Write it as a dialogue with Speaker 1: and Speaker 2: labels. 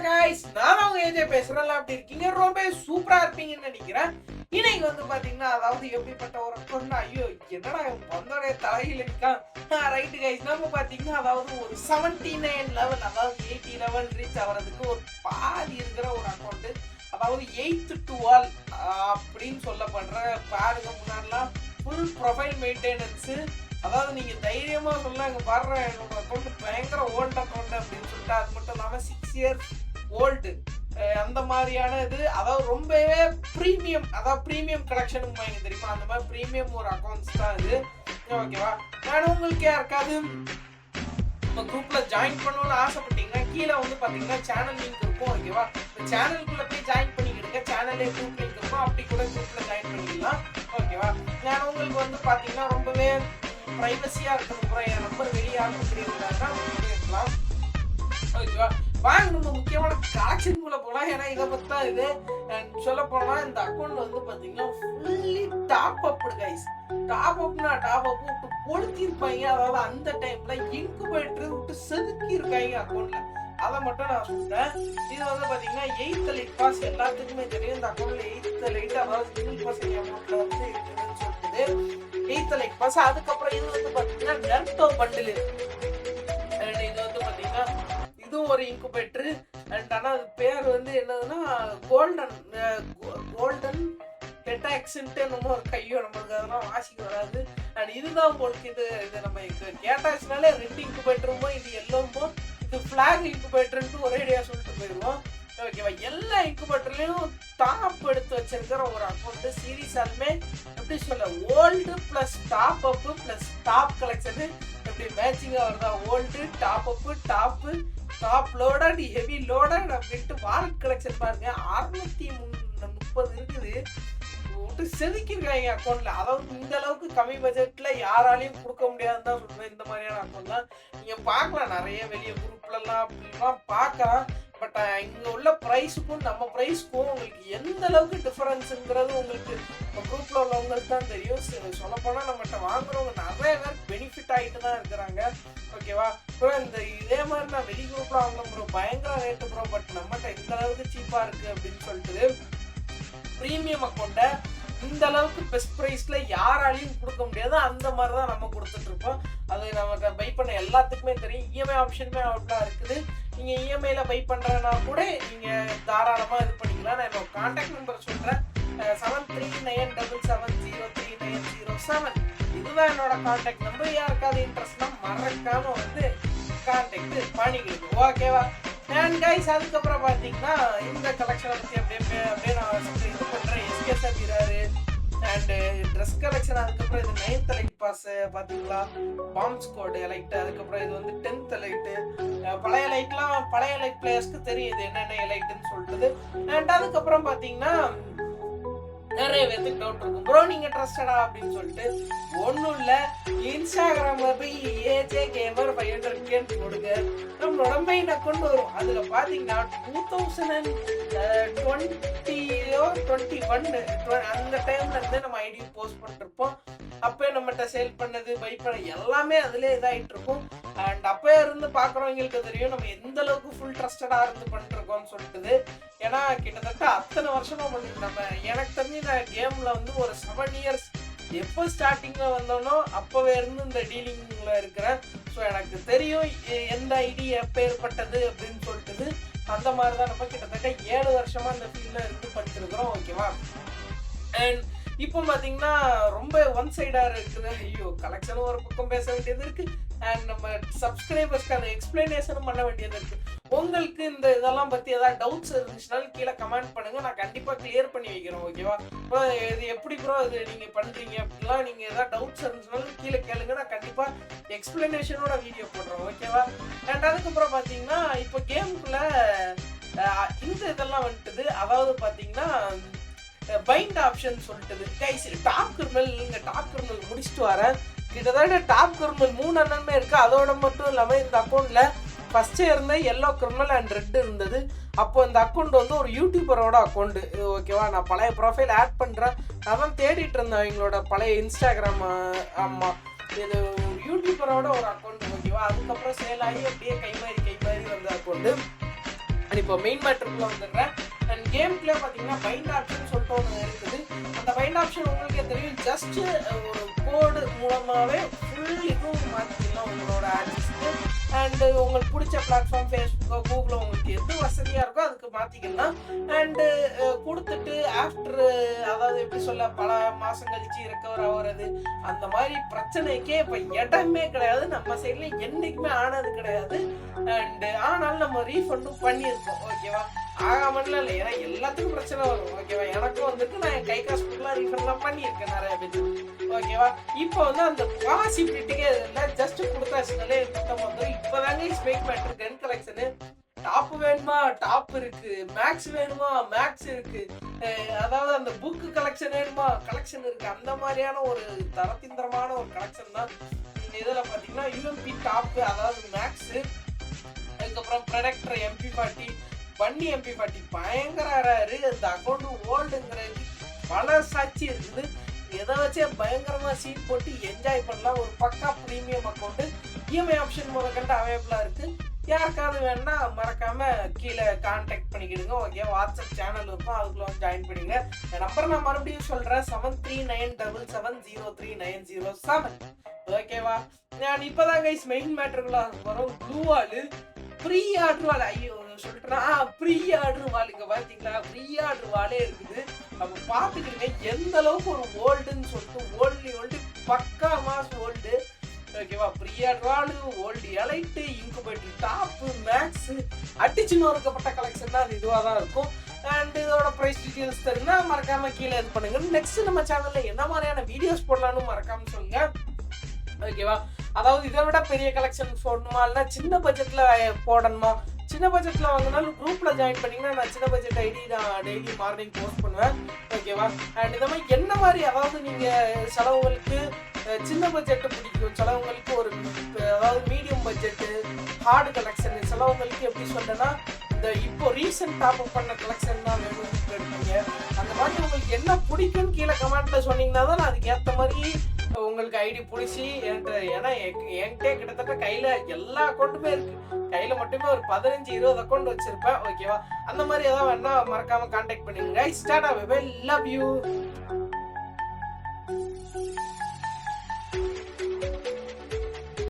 Speaker 1: guys, நான் அவங்க AJ பேசுறேன். அப்படி இருக்கீங்க? ரொம்ப சூப்பரா இருப்பீங்கன்னு நினைக்கிறேன். இன்னைக்கு வந்து பாத்தீங்கன்னா அதாவது எப்படிப்பட்ட ஒரு பொண்ணு ஐயோ என்னடா வந்தோடய தலையில நிற்கான். ரைட்டு கைஸ், நம்ம பாத்தீங்கன்னா அதாவது ஒரு 79 லெவல் அதாவது 80 லெவல் ரீச் ஆகிறதுக்கு ஒரு பாதி இருக்கிற ஒரு அக்கௌண்ட், அதாவது 8th to all அப்படின்னு சொல்லப்படுற பாருங்க. முன்னாடிலாம் ஃபுல் ப்ரொஃபைல் மெயின்டெனன்ஸு, அதாவது நீங்க தைரியமா சொல்லாங்க பாடுற என்னோட அக்கௌண்ட் பயங்கர ஓல்டு அக்கௌண்ட் அப்படின்னு சொல்லிட்டு, அது மட்டும் இல்லாம 6 years ஓல்டு அந்த மாதிரியான இது, அதாவது ரொம்பவே ப்ரீமியம், அதாவது ப்ரீமியம் கலெக்ஷன் வாங்கி தெரியுமா, அந்த மாதிரி ப்ரீமியம் ஒரு அக்கௌண்ட்ஸ் தான் இது. ஓகேவா, நான் உங்களுக்கு யாருக்காவது நம்ம குரூப்ல ஜாயின் பண்ணணும்னு ஆசைப்பட்டீங்கன்னா கீழே வந்து பாத்தீங்கன்னா சேனல் லிங்க் இருக்கும். ஓகேவா, சேனலுக்குள்ள போய் ஜாயின் பண்ணிக்கிடுங்க. சேனலே குரூப் லிங்க் இருக்கும், அப்படி கூட குரூப்ல ஜாயின் பண்ணிக்கலாம். ஓகேவா, நான் உங்களுக்கு வந்து பாத்தீங்கன்னா ரொம்பவே பிரைவசியா இருக்கிற என் நம்பர் வெளியே ஆரம்பிக்கிறீங்கன்னா இருக்கலாம். ஓகேவா, வாங்க நம்ம முக்கியமான கலெக்ஷன் குள்ள போகலாம். ஏன்னா இதை பத்தி தான் இது சொல்ல போனா, இந்த அக்கௌண்ட் வந்து பாத்தீங்கன்னா fully top up guys. Top அப்னா டாப் அப் விட்டு பொழுத்திருப்பாங்க. அதாவது அந்த டைம்ல இன்குபேட்டர் விட்டு செதுக்கி இருக்காங்க அக்கௌண்ட்ல. அதை மட்டும் நான் சொல்றேன். இது வந்து பாத்தீங்கன்னா 8th லைட் பாஸ் எல்லாத்துக்குமே தெரியும். இந்த அக்கௌண்ட்ல 8th லைட் அதாவது 1% அமௌண்ட்ல வந்து இருக்குதுன்னு சொல்லிட்டு 8th லைட் பாஸ். அதுக்கப்புறம் இது வந்து பாத்தீங்கன்னா நெர்டோ பண்டில். இது வந்து பாத்தீங்கன்னா இதுவும் ஒரு இன்குபேட்டர். அண்ட் ஆனால் அது பேர் வந்து என்னதுன்னா கோல்டன் பெட்டாக்ஸ்ன்ட்டு நம்ம ஒரு கையோ நம்மளுக்கு அதெல்லாம் வாசிக்க வராது. அண்ட் இதுதான் போலுக்கு இது நம்ம கேட்டாச்சுனாலே ரெண்டு இன்குபேட்டருமோ இது எல்லாமோ இது ஃபிளாக் இன்குபேட்டர்ன்ட்டு ஒரே ஐடியா சொல்லிட்டு போயிடுவோம். ஓகேவா, எல்லா இன்குபேட்டர்லையும் டாப் எடுத்து வச்சிருக்கிற ஒரு அக்கௌண்ட். சீரியஸாலுமே எப்படி சொல்ல, ஓல்டு பிளஸ் டாப் அப்பு பிளஸ் டாப் கலெக்ஷனு எப்படி மேட்சிங்காக வருதா? ஓல்டு டாப் அப்பு டாப் லோடட் ஹெவி லோடட் அப்படின்ட்டு வால்ட் கலெக்ஷன் பாருங்க. 630 இருக்குது விட்டு செதுக்கிருக்காங்க அக்கௌண்ட்ல. அதாவது இந்த அளவுக்கு கம்மி பட்ஜெட்ல யாராலையும் கொடுக்க முடியாதுன்னு தான் சொல்லுவேன். இந்த மாதிரியான அக்கௌண்ட் தான் நீங்க பார்க்கலாம், நிறைய வெளிய குரூப்லலாம் அப்படிலாம் பார்க்கலாம். பட் இங்கே உள்ள ப்ரைஸுக்கும் நம்ம ப்ரைஸுக்கும் உங்களுக்கு எந்த அளவுக்கு டிஃபரன்ஸுங்கிறது உங்களுக்கு குரூப்பில் உள்ளவங்களுக்கு தான் தெரியும். சொல்லப்போனால் நம்மகிட்ட வாங்குறவங்க நிறைய பேர் பெனிஃபிட் ஆகிட்டு தான் இருக்கிறாங்க. ஓகேவா, ப்ரோ இந்த இதே மாதிரி நான் வெளி குரூப்பில் வாங்கின ப்ரோ பயங்கர ரேட்டு ப்ரோ, பட் நம்மகிட்ட இந்த அளவுக்கு சீப்பாக இருக்குது அப்படின்னு சொல்லிட்டு ப்ரீமியம் அக்கௌண்ட்டை இந்த அளவுக்கு பெஸ்ட் ப்ரைஸில் யாராலையும் கொடுக்க முடியாது. அந்த மாதிரி தான் நம்ம கொடுத்துட்ருப்போம். அது நம்ம பை பண்ண எல்லாத்துக்குமே தெரியும். இஎம்ஐ ஆப்ஷனுமே அவ்வளோ இருக்குது. நீங்கள் இஎம்ஐல பை பண்ணுறதுனா கூட நீங்கள் தாராளமாக இது பண்ணிக்கலாம். நான் என்னோட கான்டாக்ட் நம்பர் சொல்கிறேன், 7397703907. இதுதான் என்னோட கான்டாக்ட் நம்பர். யாருக்காவது இன்ட்ரெஸ்ட்னா மறக்காம வந்து கான்டாக்ட் பண்ணிக்கிடுங்க. ஓகேவா, அண்ட் கைஸ் அதுக்கப்புறம் பார்த்தீங்கன்னா இந்த கலெக்ஷனை பற்றி அப்படியே நான் இது பண்ணுறேன். எஸ்கே சபீராரு அண்டு ட்ரெஸ் கலெக்ஷன். அதுக்கப்புறம் இது 9th லைட் பாஸ் பார்த்தீங்களா, பாம்ப் ஸ்குவாட் லைட்டு. அதுக்கப்புறம் இது வந்து 10th லைட்டு. பழைய லைட் பிளேயர்ஸ்க்கு தெரியும் இது என்னென்ன லைட்டுன்னு சொல்லிட்டு. அண்ட் அதுக்கப்புறம் பார்த்தீங்கன்னா நிறைய பேருக்கு டவுட் இருக்கும், ப்ரோ நீங்க ட்ரஸ்டடா அப்படின்னு சொல்லிட்டு. ஒன்றும் இல்லை, இன்ஸ்டாகிராம்ல போய் ஏஜே கேமர் 500K கொடுங்க, நம்மளோட மெயின் அக்கௌண்ட் வரும். அதுல பாத்தீங்கன்னா 2020-21 அந்த டைம்ல இருந்து நம்ம ஐடி போஸ்ட் பண்ணிருப்போம். அப்போ நம்மகிட்ட சேல் பண்ணது பை பண்ண எல்லாமே அதுல இதாயிட்டு இருக்கும். அண்ட் அப்போ இருந்து பாக்குறவங்களுக்கு தெரியும் நம்ம எந்த அளவுக்கு ஃபுல் ட்ரஸ்டடா இருந்து பண்ணிருக்கோம்னு சொல்லிட்டு. ஏன்னா கிட்டத்தட்ட அத்தனை வருஷமா பண்ணிட்டு நம்ம எனக்கு தெரிஞ்சு நான் கேம்ல வந்து ஒரு 7 years எப்போ ஸ்டார்டிங்ல வந்தோனோ அப்பவே இருந்து இந்த டீலிங்ல இருக்கிறேன். ஸோ எனக்கு தெரியும் எந்த ஐடி எப்போ ஏற்பட்டது அப்படின்னு சொல்லிட்டு. அந்த மாதிரி தான் நம்ம கிட்டத்தட்ட 7 வருஷமா இந்த ஃபீல்ட்ல இருந்து பண்ணிருக்கிறோம். ஓகேவா, அண்ட் இப்போ பார்த்தீங்கன்னா ரொம்ப ஒன் சைடாக இருக்குது. ஐயோ கலெக்ஷனும் ஒரு பக்கம் பேச வேண்டியது இருக்குது, அண்ட் நம்ம சப்ஸ்கிரைபர்ஸ்க்கு அந்த எக்ஸ்பிளனேஷனும் பண்ண வேண்டியது இருக்குது. உங்களுக்கு இந்த இதெல்லாம் பற்றி ஏதாவது டவுட்ஸ் இருந்துச்சுனாலும் கீழே கமெண்ட் பண்ணுங்கள், நான் கண்டிப்பாக கிளியர் பண்ணி வைக்கிறேன். ஓகேவா, இப்போ இது எப்படி ப்ரோ இது நீங்கள் பண்ணுறீங்க அப்படிலாம் நீங்கள் ஏதாவது டவுட்ஸ் இருந்துச்சுனாலும் கீழே கேளுங்க, நான் கண்டிப்பாக எக்ஸ்பிளனேஷனோட வீடியோ போடுறேன். ஓகேவா, அண்ட் அதுக்கப்புறம் பார்த்தீங்கன்னா இப்போ கேமுக்குள்ளே இந்த இதெல்லாம் வந்துட்டுது. அதாவது பார்த்தீங்கன்னா பைண்ட் ஆப்ஷன் சொல்லிட்டது கைஸ். டாப் கிரிமினல் இங்கே டாப் கிரிமினல் முடிச்சுட்டு வரேன். கிட்டத்தட்ட டாப் கிரிமினல் 3 அண்ணனுமே இருக்குது. அதோட மட்டும் இல்லாமல் இந்த அக்கௌண்ட்டில் ஃபஸ்ட்டு இருந்த எல்லோ கிரிமினல் அண்ட் ரெட் இருந்தது. அப்போ இந்த அக்கௌண்ட் வந்து ஒரு யூடியூபரோட அக்கௌண்ட்டு. ஓகேவா, நான் பழைய ப்ரொஃபைல் ஆட் பண்ணுறேன். நான் தான் தேடிட்டு இருந்தேன் எங்களோட பழைய இன்ஸ்டாகிராம். ஆமாம், இது யூடியூபரோட ஒரு அக்கௌண்ட். ஓகேவா, அதுக்கப்புறம் சேல் ஆகி அப்படியே கை மாறி வந்த அக்கௌண்ட்டு. இப்போ மெயின் மேட்டருக்குள்ள வந்துடுறேன். அண்ட் கேம் பிளே பார்த்தீங்கன்னா பைண்ட் ஆப்ஷன் சொல்லிட்டு ஒன்று இருக்குது. அந்த பைண்ட் ஆப்ஷன் உங்களுக்கே தெரியும், ஜஸ்ட் ஒரு கோடு மூலமாகவே ஃபுல் இதுவும் மாற்றிக்கலாம் உங்களோட ஆர்டிஸ்ட்டு. அண்டு உங்களுக்கு பிடிச்ச பிளாட்ஃபார்ம் ஃபேஸ்புக்கோ கூகுளோ உங்களுக்கு எது வசதியாக இருக்கோ அதுக்கு மாற்றிக்கலாம். அண்டு கொடுத்துட்டு ஆஃப்டர், அதாவது எப்படி சொல்ல, பல மாதம் கழிச்சு ரெக்கவர் ஆகிறது அந்த மாதிரி பிரச்சனைக்கே இப்போ இடமே கிடையாது. நம்ம சைடில் என்றைக்குமே ஆனது கிடையாது. அண்டு ஆனாலும் நம்ம ரீஃபண்டும் பண்ணியிருக்கோம். ஓகேவா, ஆகாமலாம் இல்லை, ஏன்னா எல்லாத்துக்கும் பிரச்சனை வரும். ஓகேவா, எனக்கும் வந்துட்டு நான் என் கை காசு ஃபுல்லாக ரீஃபண்ட்லாம் பண்ணியிருக்கேன் நிறைய பேர். ஓகேவா, இப்போ வந்து அந்த பாசிபிலிட்டிக்கே இல்லை, ஜஸ்ட் கொடுத்தாச்சுனாலே மொத்தம் வந்துடும். இப்போதாங்க ஸ்பெக் மேட்டர் கன் கலெக்ஷனு. டாப் வேணுமா டாப் இருக்கு, மேக்ஸ் வேணுமா மேக்ஸ் இருக்கு, அதாவது அந்த புக்கு கலெக்ஷன் வேணுமா கலெக்ஷன் இருக்கு. அந்த மாதிரியான ஒரு தரத்திந்திரமான ஒரு கலெக்ஷன் தான் இதில் பார்த்தீங்கன்னா யூஎம்பி டாப்பு, அதாவது மேக்ஸு. அதுக்கப்புறம் ப்ரொடக்டர் MP40, பன்னி MP40 பயங்கர ரேரு. இந்த அக்கௌண்ட் ஓல்டுங்கிறது பல சாட்சி இருக்குது. எதை வச்சே பயங்கரமா சீட் போட்டு என்ஜாய் பண்ணலாம். ஒரு பக்கா ப்ரீமியம் அக்கௌண்ட், இஎம்ஐ ஆப்ஷன் முதற்கண்டு அவைலபிளா இருக்கு. யாருக்காவது வேணும்னா மறக்காம கீழே கான்டாக்ட் பண்ணிக்கிடுங்க. ஓகே, வாட்ஸ்அப் சேனல் இருக்கும், அதுக்குள்ள வந்து ஜாயின் பண்ணிடுங்க. இந்த நம்பர் நான் மறுபடியும் சொல்றேன், 7397770907. ஓகேவா, நான் இப்பதான் கைஸ் மெயின் மேட்டருக்குள்ள வரும். ப்ளூ வாலு ப்ரீ ஆர்டர் வால், ஐயோ சொல்லிட்டேன்னா ப்ரீ ஆர்டர் வால். இங்க பாத்தீங்களா ப்ரீ ஆர்டர் வாலே இருக்குது. நம்ம பார்த்துக்கிடுங்க எந்த அளவுக்கு ஒரு ஓல்டுன்னு சொல்லிட்டு. ஓல்டு பக்கா மாஸ் ஓல்டு. ஓகேவா, ப்ரீ ஆர்டர் வால், old elite, incubator top, max அடிச்சு நோக்கப்பட்ட கலெக்ஷன் தான் அது. இதுவாக தான் இருக்கும். அண்ட் இதோட ப்ரைஸ் டீட்டெயில்ஸ் தெரியுன்னா மறக்காம கீழே இது பண்ணுங்க. நெக்ஸ்ட் நம்ம சேனல்ல என்ன மாதிரியான வீடியோஸ் போடலான்னு மறக்காம சொல்லுங்க. ஓகேவா, அதாவது இதை விட பெரிய கலெக்ஷன் போடணுமா, இல்லைனா சின்ன பட்ஜெட்ல போடணுமா? சின்ன பட்ஜெட்ல வாங்கினாலும் குரூப்ல ஜாயின் பண்ணீங்கன்னா நான் சின்ன பட்ஜெட் ஐடி நான் டெய்லி மார்னிங் போஸ்ட் பண்ணுவேன். ஓகேவா, அண்ட் இந்த மாதிரி என்ன மாதிரி, அதாவது நீங்க சிலவங்களுக்கு சின்ன பட்ஜெட்டு பிடிக்கும், சிலவங்களுக்கு ஒரு அதாவது மீடியம் பட்ஜெட்டு ஹார்டு கலெக்ஷன், சிலவங்களுக்கு எப்படி சொல்றேன்னா இந்த இப்போ ரீசெண்ட் டாப் அப் பண்ண கலெக்ஷன் தான் வேணும்னு எடுப்பீங்க. அந்த மாதிரி உங்களுக்கு என்ன பிடிக்கும்னு கீழே கமெண்ட்ல சொன்னீங்கன்னா தான் நான் அதுக்கு ஏற்ற மாதிரி உங்களுக்கு ஐடி பிடிச்சி ஏன்னா என்கிட்ட கிட்டத்தட்ட கையில எல்லா அக்கௌண்ட்டுமே இருக்கு. கையில மட்டுமே ஒரு 15-20 அக்கௌண்ட் வச்சிருப்பேன். ஓகேவா, அந்த மாதிரி ஏதாவது வேணா மறக்காம கான்டாக்ட் பண்ணுங்க. ஸ்டார்ட் ஆவே. Love you.